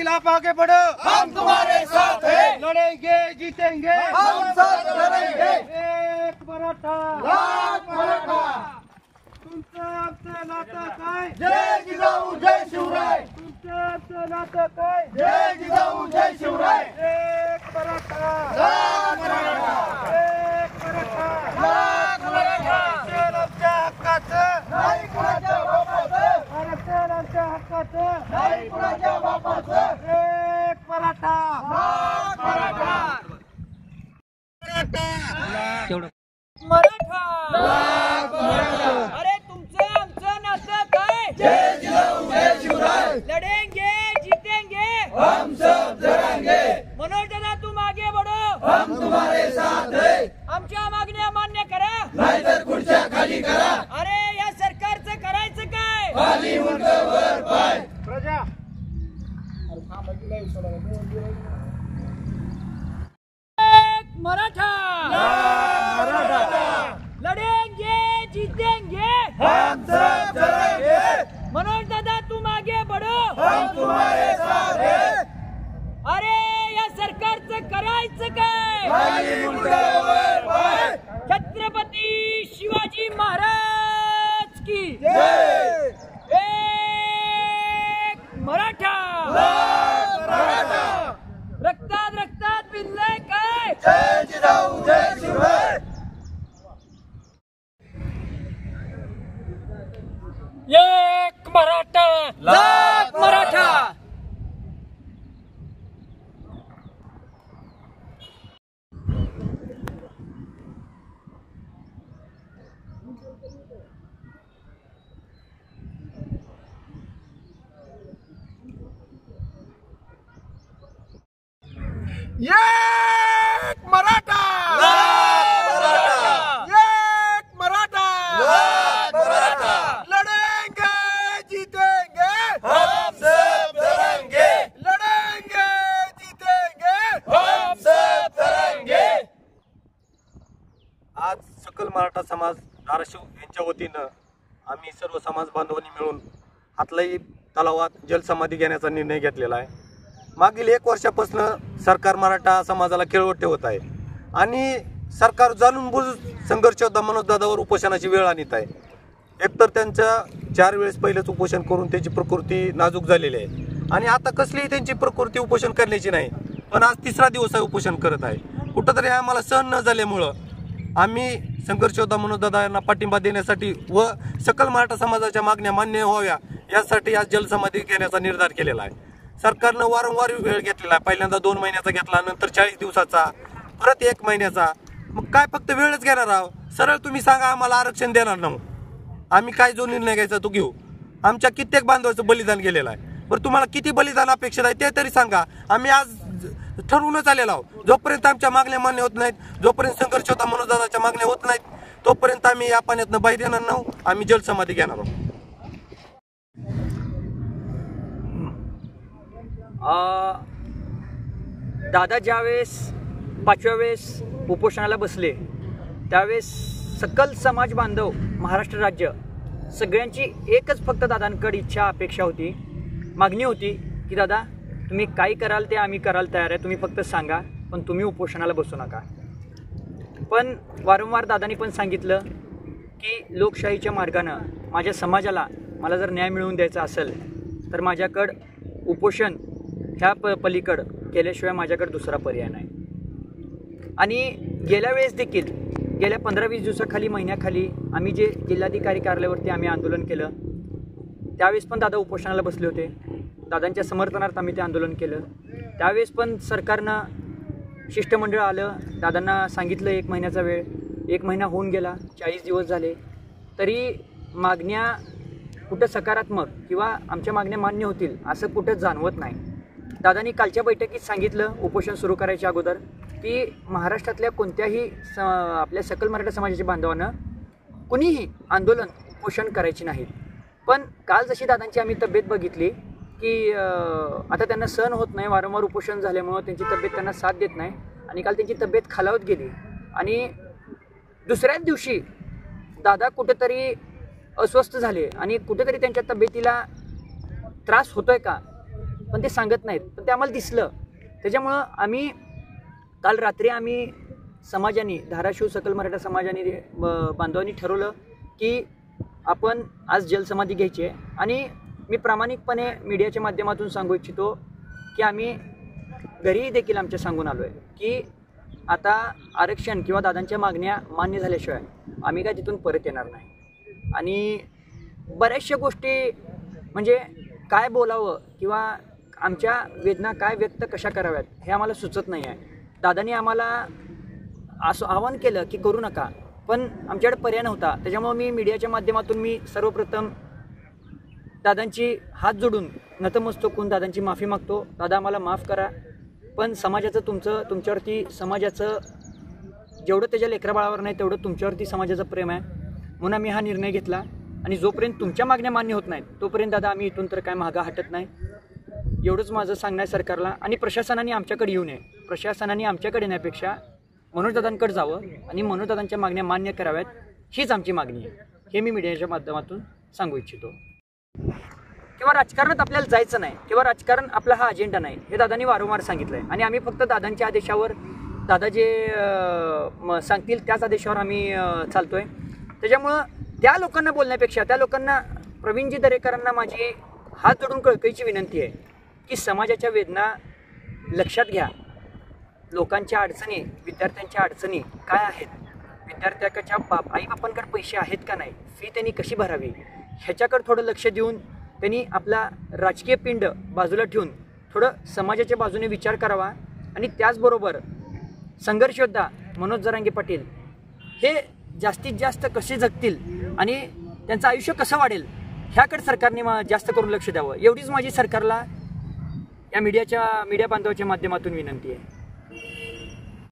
मागिल आप आगे बढ़ो, हम तुम्हारे साथ हैं, लड़ेंगे जीतेंगे, हम साथ लड़ेंगे, एक मराठा लाख मराठा। तुमचं आमचं नातं काय, जय जिजाऊ जय शिवराय, तुमचं आमचं नातं काय, जय जिजाऊ जय शिवराय, एक मराठा लाख मराठा, एक मराठा लाख मराठा। आरक्षण आमच्या हक्काचं, नाही कुणाच्या बापाचं, आरक्षण आमच्या हक्काचं, नाही कुणाच्या बापाचं, एक मराठा लाख मराठा, मराठा लाख मराठा। अरे तुमचं आमचं नातं काय, जय जिजाऊ जय शिवराय, लढेंगे जीतेंगे, हम सब लड़ेंगे, मनोज दादा तुम आगे बढ़ो, हम तुम्हारे साथ हैं, आमच्या मागण्या मान्य करा, नाहीतर खुर्च्या खाली करा, अरे या सरकारचं करायचं काय, खाली मुंडकं वर पाय। प्रजा एक मराठा मराठा, लढेंगे जीतेंगे, हम सब लड़ेंगे, मनोज दादा तुम आगे बढ़ो, हम तुम्हारे साथ हैं, अरे या सरकारचं करायचं काय, खाली मुंडकं वर पाय। छत्रपती शिवाजी महाराज की जय, एक मराठा लाख मराठा, रक्तात रक्तात भिनलंय काय, जय जिजाऊ जय शिवराय, एक मराठा लाख मराठा। एक मराठा, एक मराठा, लाख मराठा, लड़ेंगे जीतेंगे, हम सब लड़ेंगे, लड़ेंगे जीतेंगे। हम सब लड़ेंगे। आज सकल मराठा समाज धाराशिव यांच्या वतीनं आम्ही सर्व समाज बांधवांनी मिळून हातलाई तलावात जलसमाधी घेण्याचा निर्णय घेतलेला आहे। मागील 1 वर्षापासून सरकार मराठा समाजाला खेळवत ठेवत आहे आणि सरकार जाणून बुजून संघर्ष योद्धा मनोज दादावर उपोषणाची वेळ आणत आहे। एकतर त्यांच्या 4 वेळेस पहिलेच उपोषण करून त्यांची प्रकृती नाजूक झालेली आहे आणि आता कसलीही त्यांची प्रकृती उपोषण करण्याची नाही, पण आज 3रा दिवस आहे उपोषण करत आहे। कुठंतरी आम्हाला सहन न झाल्यामुळं आम्ही संघर्ष योद्धा मनोज दादा यांना पाठिंबा देण्यासाठी व सकल मराठा समाजाच्या मागण्या मान्य व्हाव्या यासाठी आज जलसमाधी घेण्याचा निर्धार केलेला आहे। सरकारनं वारंवार वेळ घेतलेला आहे, पहिल्यांदा 2 महिन्याचा घेतला, नंतर 40 दिवसाचा, परत 1 महिन्याचा। मग काय फक्त वेळच घेणार आहोत? सरळ तुम्ही सांगा आम्हाला आरक्षण देणार नाही, आम्ही काय जो निर्णय घ्यायचा तो घेऊ। आमच्या कित्येक बांधवाचं बलिदान गेलेलं आहे, पण तुम्हाला किती बलिदान अपेक्षित आहे ते तरी सांगा। आम्ही आज ठरवूनच आलेलो आहोत, जोपर्यंत आमच्या मागण्या मान्य होत नाहीत, जोपर्यंत संघर्ष होता मनोज दादाच्या मागण्या होत नाहीत, तोपर्यंत आम्ही या पाण्यातनं बाहेर येणार नाही, आम्ही जलसमाधी घेणार आहोत। दादा ज्यावेळेस 5व्या वेळेस उपोषणाला बसले त्यावेळेस सकल समाज बांधव महाराष्ट्र राज्य सगळ्यांची एकच फक्त दादांकडे इच्छा अपेक्षा होती, मागणी होती की दादा तुम्ही काय कराल ते आम्ही करायला तयार आहे, तुम्ही फक्त सांगा, पण तुम्ही उपोषणाला बसू नका। पण वारंवार दादांनी पण सांगितलं की लोकशाहीच्या मार्गानं माझ्या समाजाला मला जर न्याय मिळवून द्यायचा असेल तर माझ्याकडं उपोषण ह्या पलीकडं केल्याशिवाय माझ्याकडे दुसरा पर्याय नाही। आणि गेल्या वेळेस देखील गेल्या 15-20 दिवसाखाली महिन्याखाली आम्ही जे जिल्हाधिकारी कार्यालयावरती आम्ही आंदोलन केलं त्यावेळेस पण दादा उपोषणाला बसले होते, दादांच्या समर्थनार्थ आम्ही ते आंदोलन केलं। त्यावेळेस पण सरकारनं शिष्टमंडळ आलं, दादांना सांगितलं 1 महिन्याचा वेळ, 1 महिना होऊन गेला, 40 दिवस झाले, तरी मागण्या कुठं सकारात्मक किंवा आमच्या मागण्या मान्य होतील असं कुठंच जाणवत नाही। दादांनी कालच्या बैठकीत सांगितलं उपोषण सुरू करायच्या अगोदर की महाराष्ट्रातल्या कोणत्याही आपल्या सकल मराठा समाजाच्या बांधवांना कुणीही आंदोलन उपोषण करायची नाहीत। पण काल जशी दादांची आम्ही तब्येत बघितली की आता त्यांना सहन होत नाही, वारंवार उपोषण झाल्यामुळं त्यांची तब्येत त्यांना साथ देत नाही आणि काल त्यांची तब्येत खालावत गेली आणि दुसऱ्याच दिवशी दादा कुठेतरी अस्वस्थ झाले आणि कुठेतरी त्यांच्या तब्येतीला त्रास होतोय का पण ते सांगत नाहीत, पण ते आम्हाला दिसलं. त्याच्यामुळं आम्ही काल रात्री आम्ही समाजाने, धाराशिव सकल मराठा समाजाने बांधवांनी ठरवलं की आपण आज जलसमाधी घ्यायची आहे. आणि मी प्रामाणिकपणे मीडियाच्या माध्यमातून सांगू इच्छितो की आम्ही घरी देखील आमच्या सांगून आलो आहे की आता आरक्षण किंवा दादांच्या मागण्या मान्य झाल्याशिवाय आम्ही काय तिथून परत येणार नाही. आणि बऱ्याचशा गोष्टी म्हणजे काय बोलावं किंवा आमच्या वेदना काय व्यक्त कशा कराव्यात हे आम्हाला सुचत नाही आहे. दादांनी आम्हाला असं आवाहन केलं की करू नका, पण आमच्याकडे पर्याय नव्हता. त्याच्यामुळे मी मीडियाच्या माध्यमातून मी सर्वप्रथम दादांची हात जोडून नतमस्तक होऊन दादांची माफी मागतो. दादा आम्हाला माफ करा, पण समाजाचं तुमच्यावरती समाजाचं जेवढं त्याच्या लेकराबाळावर नाही तेवढं तुमच्यावरती समाजाचं प्रेम आहे. म्हणून आम्ही हा निर्णय घेतला. आणि जोपर्यंत तुमच्या मागण्या मान्य होत नाहीत तोपर्यंत दादा आम्ही इथून तर काय मागं हटत नाही. एवढंच माझं सांगणं आहे सरकारला. आणि प्रशासनाने आमच्याकडे येऊ नये. प्रशासनाने आमच्याकडे येण्यापेक्षा मनोजदादांकडे जावं आणि मनोजदादांच्या मागण्या मान्य कराव्यात, हीच आमची मागणी आहे. हे मी मीडियाच्या माध्यमातून सांगू इच्छितो. किंवा राजकारणात आपल्याला जायचं नाही किंवा राजकारण आपला हा अजेंडा नाही, हे दादांनी वारंवार सांगितलं आहे. आणि आम्ही फक्त दादांच्या आदेशावर, दादा जे सांगतील त्याच आदेशावर आम्ही चालतो आहे. त्याच्यामुळं त्या लोकांना बोलण्यापेक्षा, त्या लोकांना, प्रवीणजी दरेकरांना माझी हात जोडून कळकळीची विनंती आहे की समाजाच्या वेदना लक्षात घ्या. लोकांच्या अडचणी, विद्यार्थ्यांच्या अडचणी काय आहेत, विद्यार्थ्याच्या आईबापांकडे पैसे आहेत का नाही, फी त्यांनी कशी भरावी, ह्याच्याकडे थोडं लक्ष देऊन त्यांनी आपला राजकीय पिंड बाजूला ठेवून थोडं समाजाच्या बाजूने विचार करावा. आणि त्याचबरोबर संघर्ष योद्धा मनोज जरांगे पाटील हे जास्तीत जास्त कसे जगतील आणि त्यांचं आयुष्य कसं वाढेल ह्याकडे सरकारने जास्त करून लक्ष द्यावं, एवढीच माझी सरकारला या मीडिया बांधवाच्या माध्यमातून विनंती आहे.